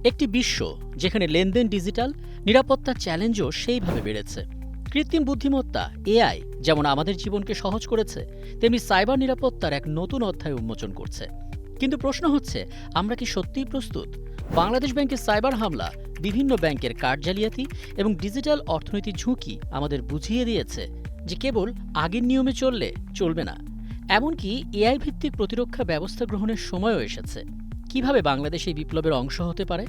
একটি বিশ্ব যেখানে লেনদেন ডিজিটাল, নিরাপত্তার চ্যালেঞ্জও সেইভাবে বেড়েছে। কৃত্রিম বুদ্ধিমত্তা এআই যেমন আমাদের জীবনকে সহজ করেছে, তেমনি সাইবার নিরাপত্তার এক নতুন অধ্যায় উন্মোচন করছে। কিন্তু প্রশ্ন হচ্ছে, আমরা কি সত্যিই প্রস্তুত? বাংলাদেশ ব্যাংকের সাইবার হামলা, বিভিন্ন ব্যাংকের কার্ড জালিয়াতি এবং ডিজিটাল অর্থনীতির ঝুঁকি আমাদের বুঝিয়ে দিয়েছে যে কেবল আগের নিয়মে চললে চলবে না। এমনকি এআই ভিত্তিক প্রতিরক্ষা ব্যবস্থা গ্রহণের সময়ও এসেছে। কিভাবে বাংলাদেশ এই বিপ্লবের অংশ হতে পারে,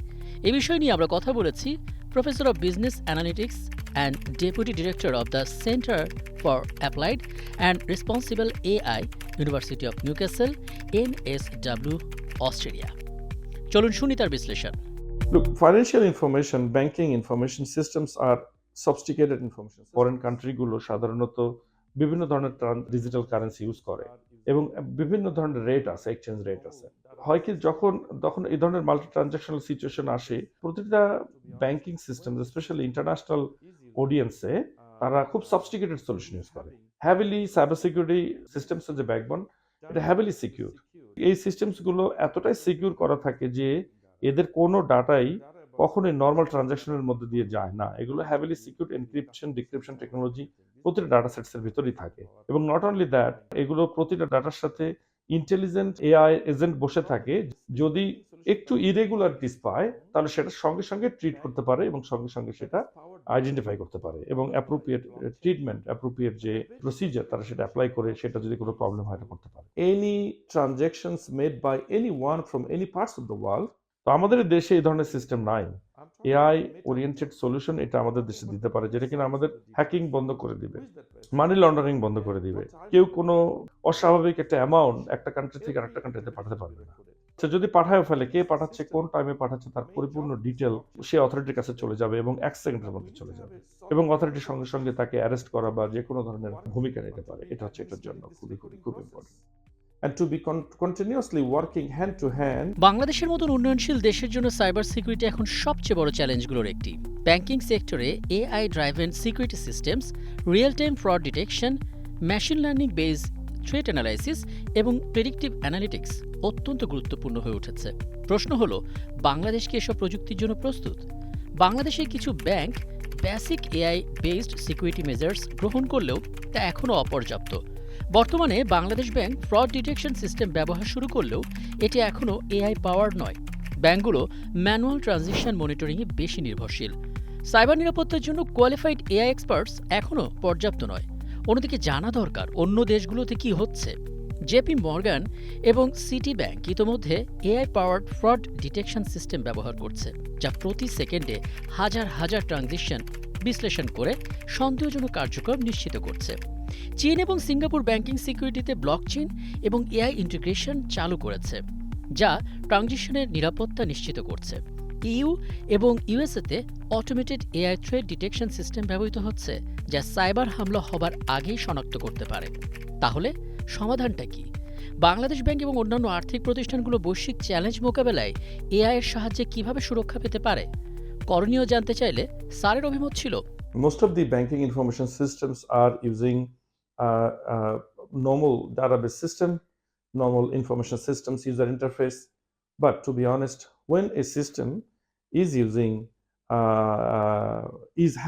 এ বিষয় নিয়ে আমরা কথা বলেছি professor of business analytics and deputy director of the centre for applied and responsible AI, university of Newcastle, NSW, Australia. চলুন শুনি তার বিশ্লেষণ। Look, financial information, banking information systems are sophisticated information. Foreign কান্ট্রিগুলো সাধারণত বিভিন্ন ধরনের ডিজিটাল কারেন্সি ইউজ করে এবং বিভিন্ন ধরনের রেট আছে, এক্সচেঞ্জ রেট আছে। হয় কি যখন এই ধরনের মাল্টি ট্রানজাকশনাল সিচুয়েশন আসে, প্রতিটা ব্যাংকিং সিস্টেম স্পেশালি ইন্টারন্যাশনাল অডিয়েন্সে তারা খুব সফিস্টিকেটেড সলিউশন ইউজ করে। হ্যাভিলি সাইবার সিকিউরিটি সিস্টেমসের যে ব্যাকবোন, এটা হ্যাভিলি সিকিউর। এই সিস্টেমসগুলো এতটাই সিকিউর করা থাকে যে এদের কোনো ডাটাই কখনোই নর্মাল ট্রানজাকশনের মধ্যে দিয়ে যায় না। এগুলো heavily secure encryption decryption technology প্রতিটা ডাটা সেটস এর ভিতরেই থাকে। এবং নট অনলি দ্যাট, এগুলো প্রতিটা ডাটার সাথে ইন্টেলিজেন্ট এআই এজেন্ট বসে থাকে। যদি একটু ইরেগুলারিটিস পায় তাহলে সেটা সঙ্গে সঙ্গে ট্রিট করতে পারে এবং সঙ্গে সঙ্গে সেটা আইডেন্টিফাই করতে পারে এবং অ্যাপ্রোপ্রিয়েট ট্রিটমেন্ট, অ্যাপ্রোপ্রিয়েট যে প্রসিজার তারা সেটা অ্যাপ্লাই করে সেটা যদি কোনো প্রবলেম হয় করতে পারে। Any transactions made by anyone from any parts of the world, তো আমাদের দেশে এই ধরনের সিস্টেম নাই। এআই ওরিয়েন্টেড সলিউশন এটা আমাদের দেশে দিতে পারে, যেটা কিনা আমাদের হ্যাকিং বন্ধ করে দিবে, মানি লন্ডারিং বন্ধ করে দিবে। কেউ কোনো অস্বাভাবিক একটা অ্যামাউন্ট একটা কান্ট্রি থেকে আরেকটা কান্ট্রিতে পাঠাতে পারবে না। সে যদি পাঠায় ফেলে, কে পাঠাচ্ছে, কোন টাইমে পাঠাচ্ছে, তার পরিপূর্ণ ডিটেল সে অথরিটির কাছে চলে যাবে এবং 1 সেকেন্ডের মধ্যে চলে যাবে এবং অথরিটির সঙ্গে সঙ্গে তাকে অ্যারেস্ট করা বা যে কোনো ধরনের ভূমিকা নিতে পারে। এটা হচ্ছে এটার জন্য খুব important. And to be continuously working hand to hand. বাংলাদেশের মতন উন্নয়নশীল দেশের জন্য সাইবার সিকিউরিটি এখন সবচেয়ে বড় চ্যালেঞ্জগুলোর একটি। ব্যাংকিং সেক্টরে AI driven security systems, real time fraud detection, machine learning base threat analysis এবং প্রেডিক্টিভ অ্যানালিটিক্স অত্যন্ত গুরুত্বপূর্ণ হয়ে উঠেছে। প্রশ্ন হলো, বাংলাদেশ কি এসব প্রযুক্তির জন্য প্রস্তুত? বাংলাদেশের কিছু bank basic AI based security measures গ্রহণ করলেও তা এখনও অপর্যাপ্ত। বর্তমানে Bangladesh bank fraud detection system ব্যবহার শুরু করলেও এটি এখনও এআই পাওয়ার্ড নয়। ব্যাংকগুলো ম্যানুয়াল ট্রানজিশন মনিটরিংয়ে বেশি নির্ভরশীল। সাইবার নিরাপত্তার জন্য কোয়ালিফাইড এআই এক্সপার্টস এখনও পর্যাপ্ত নয়। অন্যদিকে জানা দরকার অন্য দেশগুলোতে কি হচ্ছে। জেপি মর্গান এবং সিটি ব্যাংক ইতোমধ্যে AI powered fraud detection system ব্যবহার করছে, যা প্রতি সেকেন্ডে হাজার হাজার ট্রানজিশন বিশ্লেষণ করে সন্দেহজনক কার্যক্রম নিশ্চিত করছে। চীন এবং সিঙ্গাপুর ব্যাংকিং সিকিউরিটিতে ব্লকচেইন এবং এআই ইন্টিগ্রেশন চালু করেছে, যা ট্রানজিশনের নিরাপত্তা নিশ্চিত করছে। ইইউ এবং ইউএসএতে automated AI threat detection system ব্যবহৃত হচ্ছে, যা সাইবার হামলা হবার আগেই শনাক্ত করতে পারে। তাহলে সমাধানটা কি? বাংলাদেশ ব্যাংক এবং অন্যান্য আর্থিক প্রতিষ্ঠানগুলো বৈশ্বিক চ্যালেঞ্জ মোকাবেলায় এআই এর সাহায্যে কিভাবে সুরক্ষা পেতে পারে? করণীয় জানতে চাইলে স্যারের অভিমত ছিল, Most of the banking information systems are using normal database system, normal information systems user interface. But to be honest, when a system is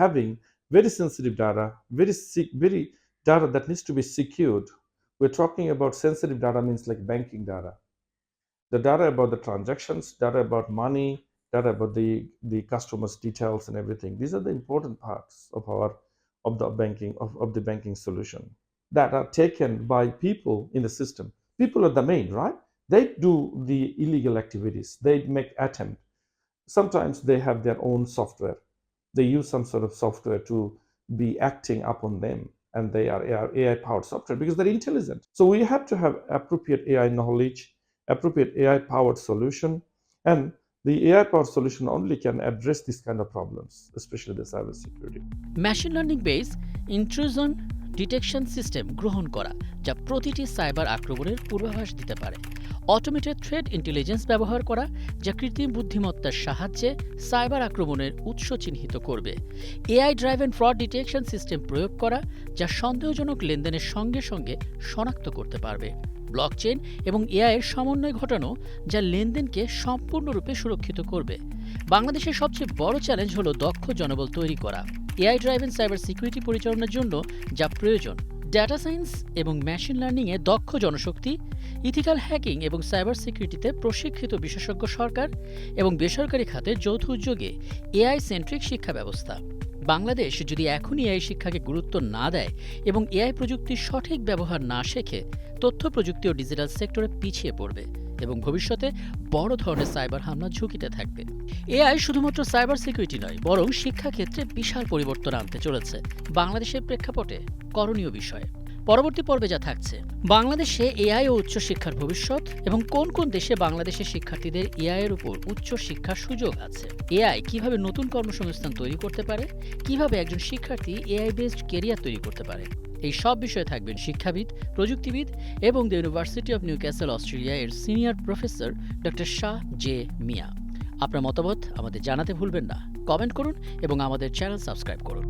having very sensitive data, very data that needs to be secured, we're talking about sensitive data means like banking data. The data about the transactions, data about money, data about the customers' details and everything. These are the important parts of the banking solution that are taken by people in the system. People are the main, right? They do the illegal activities. They make attempt. Sometimes they have their own software. They use some sort of software to be acting upon them, and they are AI-powered software because they're intelligent. So we have to have appropriate AI knowledge, appropriate AI-powered solution, and the AI-powered solution only can address these kind of problems, especially the cybersecurity. Machine learning base intrusion detection system গ্রহণ করা, যা প্রতিটি cyber আক্রমণের পূর্বাভাস দিতে পারে। Automated threat intelligence ব্যবহার করা, যা কৃত্রিম বুদ্ধিমত্তার সাহায্যে সাইবার আক্রমণের উৎস চিহ্নিত করবে। AI driven fraud detection system প্রয়োগ করা, যা সন্দেহজনক লেনদেনের সঙ্গে সঙ্গে শনাক্ত করতে পারবে। ব্লকচেইন এবং এআই এর সমন্বয় ঘটানো, যা লেনদেনকে সম্পূর্ণরূপে সুরক্ষিত করবে। বাংলাদেশের সবচেয়ে বড় চ্যালেঞ্জ হলো দক্ষ জনবল তৈরি করা। এআই ড্রাইভেন সাইবার সিকিউরিটি পরিচালনার জন্য যা প্রয়োজন: ডেটা সায়েন্স এবং মেশিন লার্নিংয়ে দক্ষ জনশক্তি, ইথিক্যাল হ্যাকিং এবং সাইবার সিকিউরিটিতে প্রশিক্ষিত বিশেষজ্ঞ সরকার এবং বেসরকারি খাতে যৌথ উদ্যোগে এআই সেন্ট্রিক শিক্ষা ব্যবস্থা। বাংলাদেশ যদি এখনই এআই শিক্ষাকে গুরুত্ব না দেয় এবং এআই প্রযুক্তির সঠিক ব্যবহার না শেখে, তথ্য প্রযুক্তি ও ডিজিটাল সেক্টরে পিছিয়ে পড়বে এবং ভবিষ্যতে বড় ধরনের সাইবার হামলার ঝুঁকিতে থাকবে। এআই শুধুমাত্র সাইবার সিকিউরিটি নয়, বরং শিক্ষাক্ষেত্রে বিশাল পরিবর্তন আনতে চলেছে। বাংলাদেশের প্রেক্ষাপটে করণীয় বিষয় পরবর্তী পর্বে যা থাকছে: বাংলাদেশে এআই ও উচ্চশিক্ষার ভবিষ্যৎ এবং কোন কোন দেশে বাংলাদেশের শিক্ষার্থীদের এআই এর উপর উচ্চ শিক্ষার সুযোগ আছে, এআই কিভাবে নতুন কর্মসংস্থান তৈরি করতে পারে, কিভাবে একজন শিক্ষার্থী এআই বেসড কেরিয়ার তৈরি করতে পারে। এই সব বিষয়ে থাকবেন শিক্ষাবিদ, প্রযুক্তিবিদ এবং the university of Newcastle Australia এর senior professor doctor Shah J Miah. আপনার মতামত আমাদের জানাতে ভুলবেন না, কমেন্ট করুন এবং আমাদের চ্যানেল সাবস্ক্রাইব করুন।